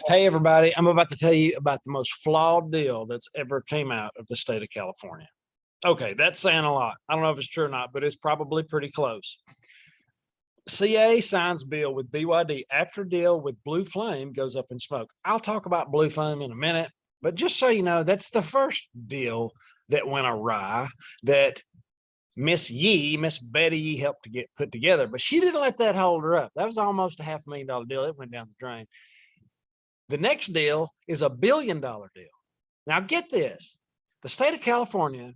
Hey, everybody, I'm about to tell you about the most flawed deal that's ever came out of the state of California. Okay, that's saying a lot. I don't know if it's true or not, but it's probably pretty close. CA signs bill with BYD after deal with Blue Flame goes up in smoke. I'll talk about Blue Flame in a minute, but just so you know, that's the first deal that went awry that Miss Betty Yee helped to get put together, but she didn't let that hold her up. That was almost a $500,000 deal. It went down the drain. The next deal is a $1 billion deal. Now get this, the state of California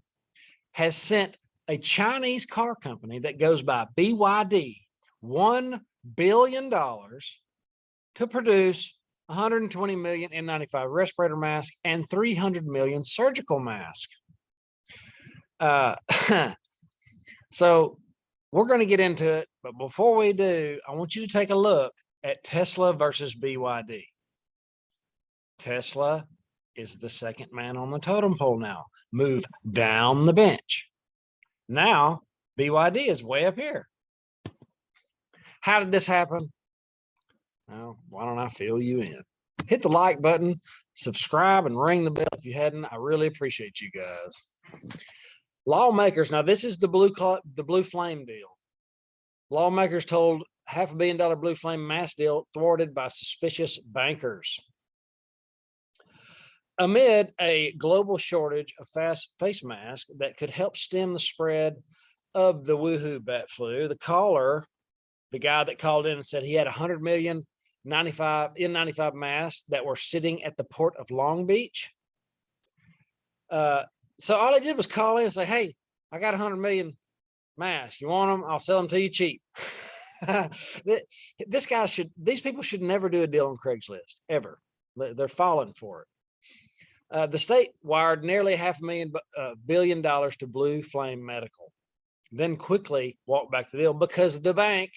has sent a Chinese car company that goes by BYD $1 billion to produce 120 million N95 respirator masks and 300 million surgical masks. So we're going to get into it, but before we do, I want you to take a look at Tesla versus BYD. Tesla is the second man on the totem pole now. Move down the bench. Now, BYD is way up here. How did this happen? Well, why don't I fill you in? Hit the like button, subscribe, and ring the bell if you hadn't. I really appreciate you guys. Lawmakers, now this is the Blue Flame deal. Lawmakers told $500 million Blue Flame mask deal thwarted by suspicious bankers. Amid a global shortage of face masks that could help stem the spread of the woohoo bat flu, the guy that called in and said he had 100 million N95 masks that were sitting at the port of Long Beach. So all he did was call in and say, hey, I got 100 million masks. You want them? I'll sell them to you cheap. These people should never do a deal on Craigslist, ever. They're falling for it. The state wired nearly $500 million to Blue Flame Medical, then quickly walked back to the deal because the bank,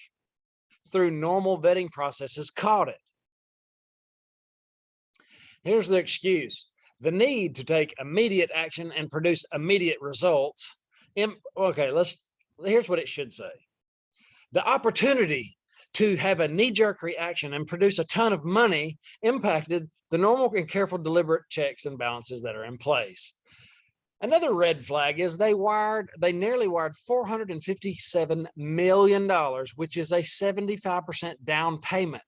through normal vetting processes, caught it. Here's the excuse: the need to take immediate action and produce immediate results. Here's what it should say: the opportunity to have a knee-jerk reaction and produce a ton of money impacted the normal and careful, deliberate checks and balances that are in place. Another red flag is they nearly wired $457 million, which is a 75% down payment.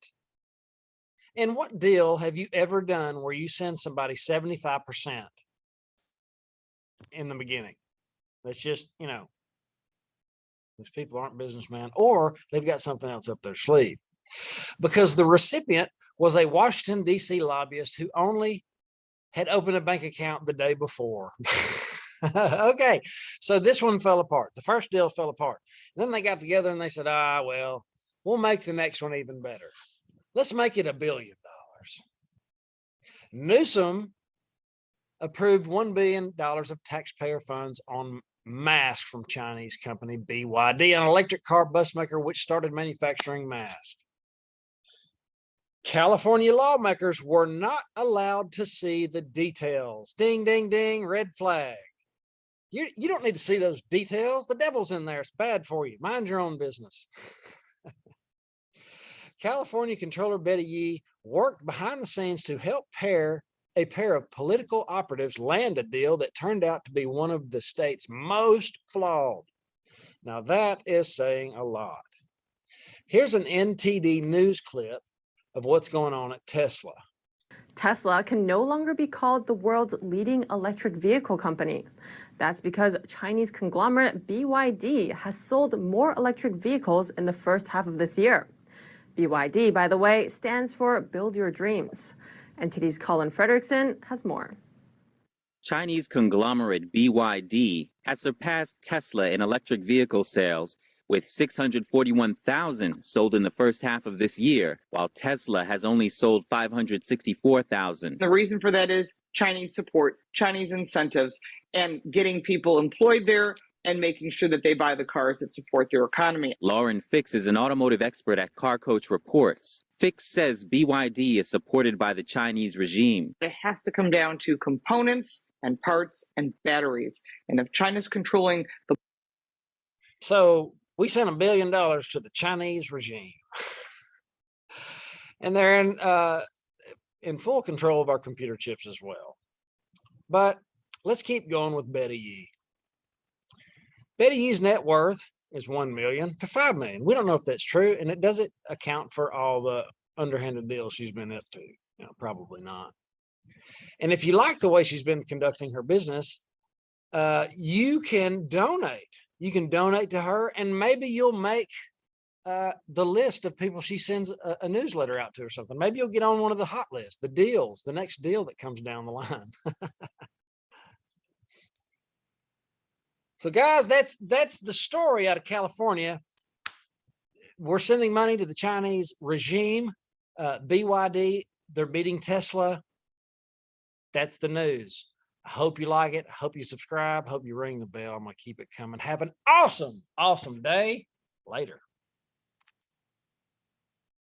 And what deal have you ever done where you send somebody 75% in the beginning? That's just, these people aren't businessmen, or they've got something else up their sleeve. Because the recipient was a Washington, D.C. lobbyist who only had opened a bank account the day before. Okay, so this one fell apart. The first deal fell apart. Then they got together and they said, well, we'll make the next one even better. Let's make it $1 billion. Newsom approved $1 billion of taxpayer funds on masks from Chinese company BYD, an electric car bus maker which started manufacturing masks. California lawmakers were not allowed to see the details. Ding, ding, ding, red flag. You don't need to see those details. The devil's in there. It's bad for you. Mind your own business. California Controller Betty Yee worked behind the scenes to help a pair of political operatives land a deal that turned out to be one of the state's most flawed. Now that is saying a lot. Here's an NTD news clip of what's going on at Tesla. Tesla can no longer be called the world's leading electric vehicle company. That's because Chinese conglomerate BYD has sold more electric vehicles in the first half of this year. BYD, by the way, stands for Build Your Dreams. NTD's Colin Frederickson has more. Chinese conglomerate BYD has surpassed Tesla in electric vehicle sales, with 641,000 sold in the first half of this year, while Tesla has only sold 564,000. The reason for that is Chinese support, Chinese incentives, and getting people employed there and making sure that they buy the cars that support their economy. Lauren Fix is an automotive expert at Car Coach Reports. Fix says BYD is supported by the Chinese regime. It has to come down to components and parts and batteries. And if China's controlling the... So we sent $1 billion to the Chinese regime. And they're in in full control of our computer chips as well. But let's keep going with Betty Yee. Betty Yee's net worth is 1 million to 5 million. We don't know if that's true, and it doesn't account for all the underhanded deals she's been up to. Probably not. And if you like the way she's been conducting her business, you can donate. You can donate to her, and maybe you'll make the list of people she sends a newsletter out to or something. Maybe you'll get on one of the hot lists, the deals, the next deal that comes down the line. So guys, that's the story out of California. We're sending money to the Chinese regime. BYD, they're beating Tesla. That's the news. I hope you like it. I hope you subscribe. Hope you ring the bell. I'm going to keep it coming. Have an awesome, awesome day. Later.